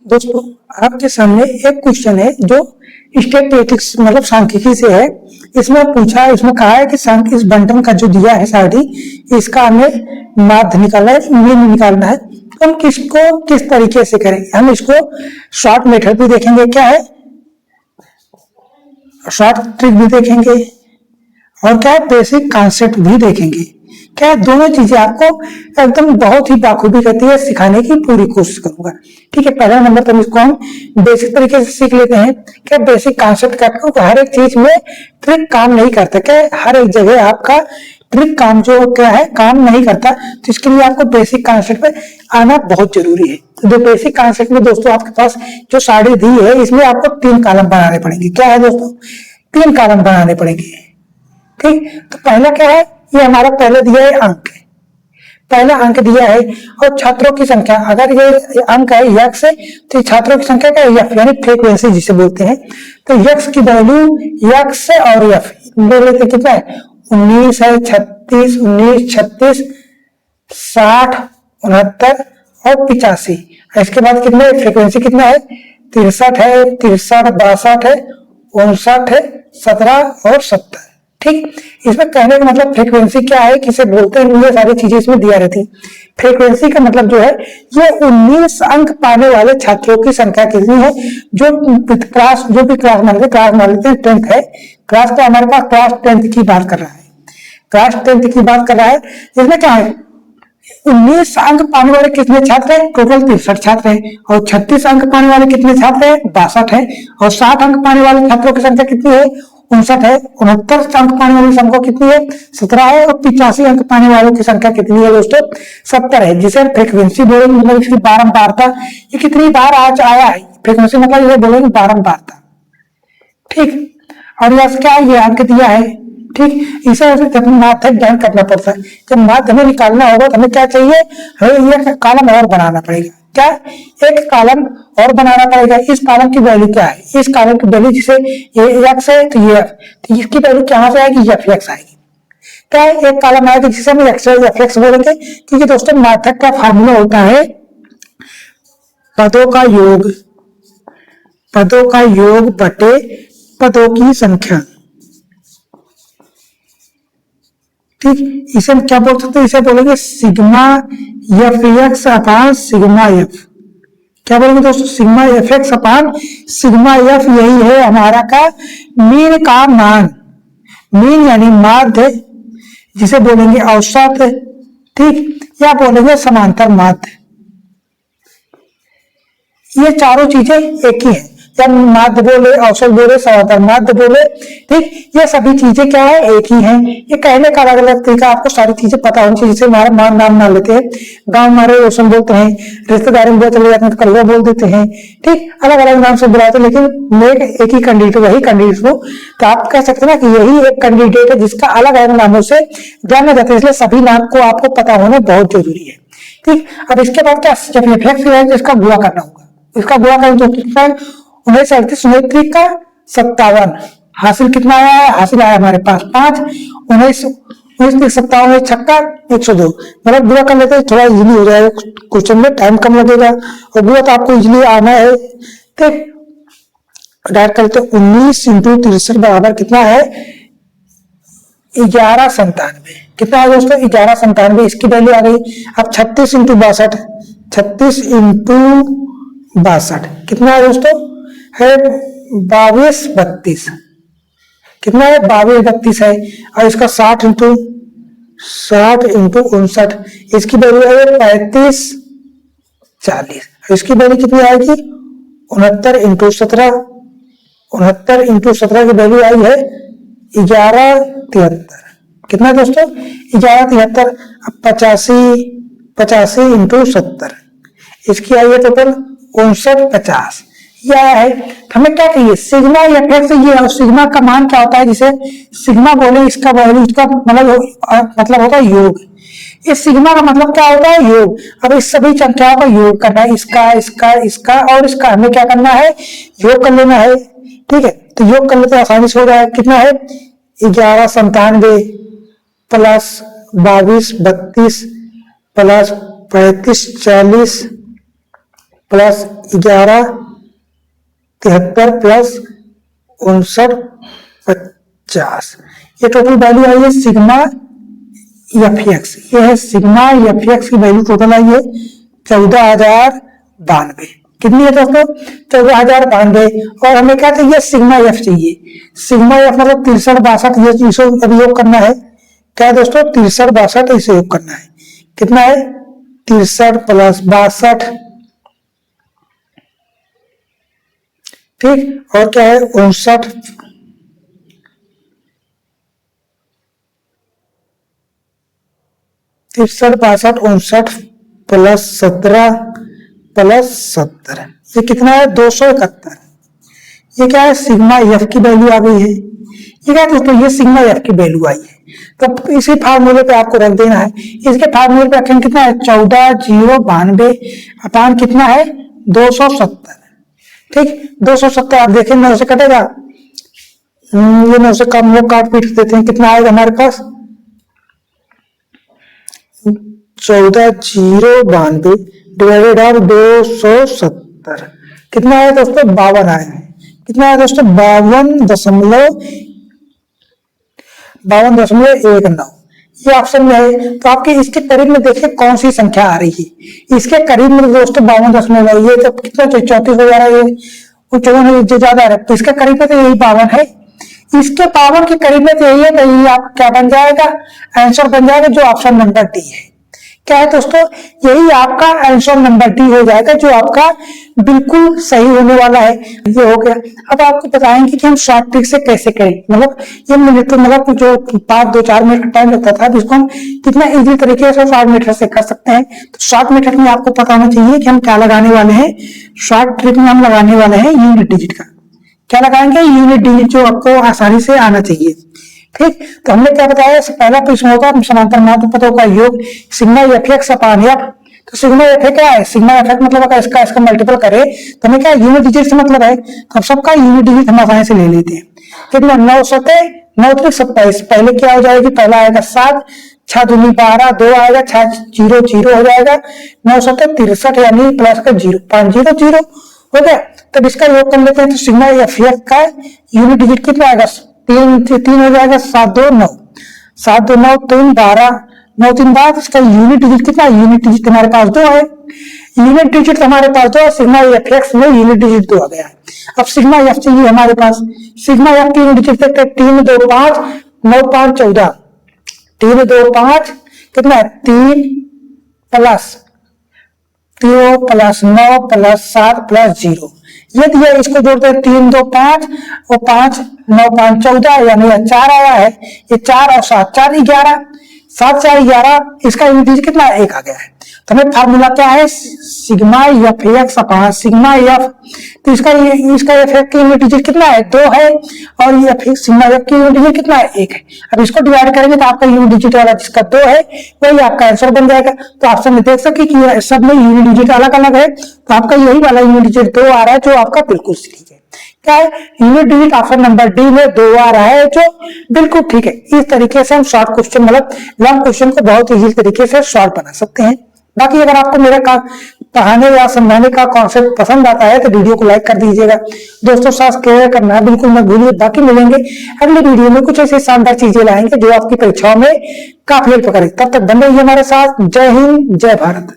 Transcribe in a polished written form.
दोस्तों, आपके सामने एक क्वेश्चन है जो स्टैटिस्टिक्स मतलब सांख्यिकी से है। इसमें कहा है कि इस बंटन का जो दिया है सारणी, इसका हमें माध्य निकालना है, मीन निकालना है। तो हम किसको किस तरीके से करेंगे? हम इसको शॉर्ट मेथड भी देखेंगे, क्या है शॉर्ट ट्रिक भी देखेंगे, और क्या है बेसिक कॉन्सेप्ट भी देखेंगे। क्या दोनों चीजें आपको एकदम बहुत ही बाखूबी करती है सिखाने की पूरी कोशिश करूंगा। ठीक है, पहला नंबर तो इसको हम बेसिक तरीके से सीख लेते हैं। क्या बेसिक कॉन्सेप्ट का हर एक चीज में ट्रिक काम नहीं करता, क्या हर एक जगह आपका ट्रिक काम जो क्या है काम नहीं करता। तो इसके लिए आपको बेसिक कॉन्सेप्ट पे आना बहुत जरूरी है। तो जो बेसिक कॉन्सेप्ट में दोस्तों आपके पास जो सारणी दी है, इसमें आपको 3 कॉलम बनाने पड़ेंगे। क्या है दोस्तों? 3 कॉलम बनाने पड़ेंगे। ठीक, तो पहला क्या है, ये हमारा पहले दिया है अंक, पहला अंक दिया है और छात्रों की संख्या, अगर ये अंक है यक्स है तो छात्रों की संख्या क्या है एफ, यानी फ्रीक्वेंसी जिसे बोलते हैं। तो यक्स की वैल्यू यक्स और एफ ले लेते कितना है 19 है, 36, 19, 36, 60, 69 और 85। इसके बाद कितने फ्रीक्वेंसी कितना है 63 है, 63, 62 है, 59 है, 17 और 70। ठीक, इसमें कहने का मतलब फ्रीक्वेंसी क्या है, किसे बोलते हैं, ये सारी चीजें इसमें दिया रहती है। फ्रीक्वेंसी का मतलब जो है ये 19 अंक पाने वाले छात्रों की संख्या कितनी है, जो भी क्लास मान लेते हैं 10th है, क्लास तो हमारे पास क्लास 10th की बात कर रहा है, क्लास 10th की बात कर रहा है। इसमें क्या है 19 अंक पाने वाले कितने छात्र हैं, टोटल 63 छात्र हैं, और 36 अंक पाने वाले कितने छात्र हैं 62 है, और 60 अंक पाने वाले छात्रों की संख्या कितनी है 59 है, 69 अंक पाने वाली संख्या कितनी है 17 है, और 85 अंक पाने वालों की संख्या कितनी है दोस्तों 70 है, जिसे फ्रीक्वेंसी बोलेंगे। मतलब इसकी बारंबारता, ये कितनी बार आज आया है फ्रीक्वेंसी, मतलब ये बोलेंगे बारंबारता। ठीक, और यह क्या ये अंक दिया है। ठीक, इसे माथ ज्ञान करना पड़ता है। जब माथ हमें निकालना होगा तो हमें क्या चाहिए, हमें ये कॉलम और बनाना पड़ेगा। क्या एक कॉलम और बनाना पड़ेगा। इस कॉलम की वैल्यू क्या है, इस कॉलम की वैल्यू जिसे ये एक्स है तो ये तो इसकी वैल्यू कहां से आएगी, एफ एक्स आएगी। क्या है एक कॉलम आएगा जिसे हम एक्स एफ एक्स बोलेंगे, क्योंकि दोस्तों माथक का फार्मूला होता है पदों का योग बटे पदों की संख्या। ठीक, इसे हम क्या बोल सकते हैं, इसे बोलेंगे सिग्मा एफ एक्स अपान सिग्मा एफ। क्या बोलेंगे दोस्तों, सिग्मा एफ एक्स अपान सिग्मा एफ, यही है हमारा का मीन का मान, मीन यानी माध्य, जिसे बोलेंगे औसत। ठीक, या बोलेंगे समांतर माध्य। ये चारों चीजें एक ही है, या माध्य बोले, औसत बोले, समांतर माध्य बोले। ठीक, ये सभी चीजें क्या है एक ही हैं। ये कहने का अलग अलग तरीका, आपको सारी चीजें पता होनी चाहिए। जैसे हमारा नाम मान लेते हैं, गांव हमारे रोशन बोलते हैं, रिश्तेदारी में चले जाते हैं तो कलवा बोल देते हैं। ठीक, अलग अलग नाम से बुलाते हैं, लेकिन मेन एक ही कैंडिडेट, वही कैंडिडेट हो। तो आप कह सकते हैं ना कि यही एक कैंडिडेट है जिसका अलग अलग नामों से जाना जाता है, इसलिए सभी नाम को आपको पता होना बहुत जरूरी है। ठीक, अब इसके बाद क्या, जब एफ इसका गुणा करना होगा, इसका गुणा करें तो कितना है 19 38 19 का 57, हासिल कितना आया है, हासिल आया हमारे पास 5, 19 57 छक्का 102। मतलब गुणा कर लेते हैं, थोड़ा इजीली हो जाएगा, क्वेश्चन में टाइम कम लगेगा और गुणा तो आपको इजीली आना है। ठीक, डायरेक्ट करते 19 इंटू 63 बराबर कितना है 1197। कितना है दोस्तों 1197, इसकी वैल्यू आ गई। अब 36 इंटू 62, 36 इंटू 62 कितना है दोस्तों है 2232। कितना है 2232 है, और इसका 60 इंटू 59, इसकी वैल्यू है 3540। इसकी वैल्यू कितनी आएगी 69 इंटू 17, 69 इंटू 17 की वैल्यू आई है 1173। कितना दोस्तों 1173। अब 85 इंटू 70, इसकी आई है टोटल 5950। यह है, हमें क्या कहिए सिग्मा या फिर से ये, और सिग्मा का मान क्या होता है, जिसे सिग्मा बोले, इसका वैल्यू, इसका मतलब होता है योग। इस सिग्मा का मतलब क्या होता है योग। अब इस सभी संख्याओं का योग करना है, इसका और इसका हमें क्या करना है योग कर लेना है। ठीक है, तो योग कर लेते आसानी से हो जाएगा। कितना है 1197 प्लस 2232 प्लस 3540 प्लस 11 73 प्लस 59 50। ये टोटल वैल्यू आई है सिग्मा एफ एक्स। ये है सिग्मा एफ एक्स की वैल्यू टोटल आई है 14,092। कितनी है दोस्तों? 14,092। और हमें क्या चाहिए? सिग्मा एफ चाहिए। सिग्मा एफ मतलब 63 62, ये इसे योग करना है। क्या है दोस्तों? 63 62 इसे योग करना है। कितना है? 63 प्लस 62, ठीक। और क्या है? 59, 63 62 59 प्लस 17 प्लस 70, ये कितना है? 271। ये क्या है? सिग्मा एफ की वैल्यू आ गई है। ये क्या है दोस्तों? ये सिग्मा एफ की वैल्यू आई है। तो इसी फार्मूले पे आपको रख देना है। इसके फार्मूले पे रखेंगे कितना है? 14,092 अपान कितना है? 270, ठीक। 270 आप देखें 9 से कटेगा, ये 9 से कम लोग काट पीट देते हैं। कितना आएगा हमारे पास? 14,092 डिवाइडेड ऑफ 270, कितना है दोस्तों? 52 आया है। कितना है दोस्तों? 52.19। ये ऑप्शन में है। तो आपके इसके करीब में देखिए कौन सी संख्या आ रही है। इसके करीब में दोस्तों 52.9, ये तो कितना 34 हो जा रहा है, ये 54 जो ज्यादा है। तो इसके करीब में तो यही 52 है। इसके 52 के करीब में तो यही है। तो ये आप क्या बन जाएगा? आंसर बन जाएगा जो ऑप्शन नंबर डी है। क्या है दोस्तों? यही आपका आंसर नंबर डी हो जाएगा, जो आपका बिल्कुल सही होने वाला है। ये हो गया। अब आपको बताएंगे कि हम शॉर्ट ट्रिक से कैसे करें। मतलब ये मिनट मतलब जो 5-2-4 मिनट का टाइम लगता था, इसको हम कितना इजी तरीके से शॉर्ट मेथड से कर सकते हैं। तो शॉर्ट मेथड में आपको पता होना चाहिए कि हम क्या लगाने वाले हैं। शॉर्ट ट्रिक में हम लगाने वाले हैं यूनिट डिजिट का। क्या लगाएंगे? यूनिट डिजिट, जो आपको आसानी से आना चाहिए, ठीक। तो हमने क्या बताया? पहला प्रश्न होगा समांतर मात्र पदों का योग sigma F x upon F. तो सिग्मा एफ क्या है? सिग्मा एफ मतलब अगर इसका मल्टीपल करे तो हमें क्या यूनिट डिजिट से मतलब है। तो हम सबका यूनिट डिजिट हम आसानी से ले लेते हैं। कितना? 9 7 9 3 27। पहले क्या हो जाएगी? पहला आएगा 7, 6 दूनी 12, 2 आएगा, 6 0 0 हो जाएगा, 9 7 63, यानी प्लस का 0 5 0 0 हो गया। तब इसका योग कर लेते हैं। तो सिग्मा एफ का यूनिट डिजिट कितना आएगा? 3 हो जाएगा, 7 2 9, 7 2 9 3 12, 9 3 12। इसका यूनिट डिजिट कितना? यूनिट डिजिट हमारे पास 2 है। यूनिट डिजिट हमारे पास 2 है। सिग्मा एफ एक्स में यूनिट डिजिट 2 आ गया है। अब सिग्मा एफ चाहिए हमारे पास। सिग्मा एफ की यूनिट डिजिट देखते हैं। 3 2 5 9 5 14, 3 2 5 कितना है? 3 प्लस 3 प्लस 9 प्लस 7 प्लस 0, ये दिया। इसको जोड़ते हैं 3 2 5 और 5 9 5 14, यानी 4 आया है। ये 4 और 7 4 11, 7 4 11। इसका यूनिट डिजिट कितना है? 1 आ गया है। तो हमें फार्मूला क्या है? सिग्मा एफ एक्स अपान सिग्मा एफ। तो इसका एफ की यूनिट डिजिट कितना है? 2 है। और ये सिग्मा एफ की यूनिट डिजिट कितना है? 1 है। अब इसको डिवाइड करेंगे तो आपका यूनिट डिजिट वाला जिसका 2 है वही आपका आंसर बन जाएगा। तो ऑप्शन में देख सकते कि सब में यूनिट डिजिट अलग अलग है। तो आपका यही वाला यूनिट डिजिट 2 आ रहा है, जो आपका बिल्कुल ठीक है। क्या है? Unit digit option number D में 2 आ रहा है, जो बिल्कुल ठीक है। इस तरीके से हम शॉर्ट क्वेश्चन मतलब लॉन्ग क्वेश्चन को बहुत इजी तरीके से शॉर्ट बना सकते हैं। बाकी अगर आपको मेरे का पढ़ाने या समझाने का कॉन्सेप्ट पसंद आता है तो वीडियो को लाइक कर दीजिएगा, दोस्तों साथ शेयर करना बिल्कुल मत भूलिए। बाकी मिलेंगे अगले वीडियो में कुछ ऐसी शानदार चीजें लाएंगे जो आपकी परीक्षाओं में काफी हेल्प करेगी। तब तक बने रहिए हमारे साथ। जय हिंद, जय भारत।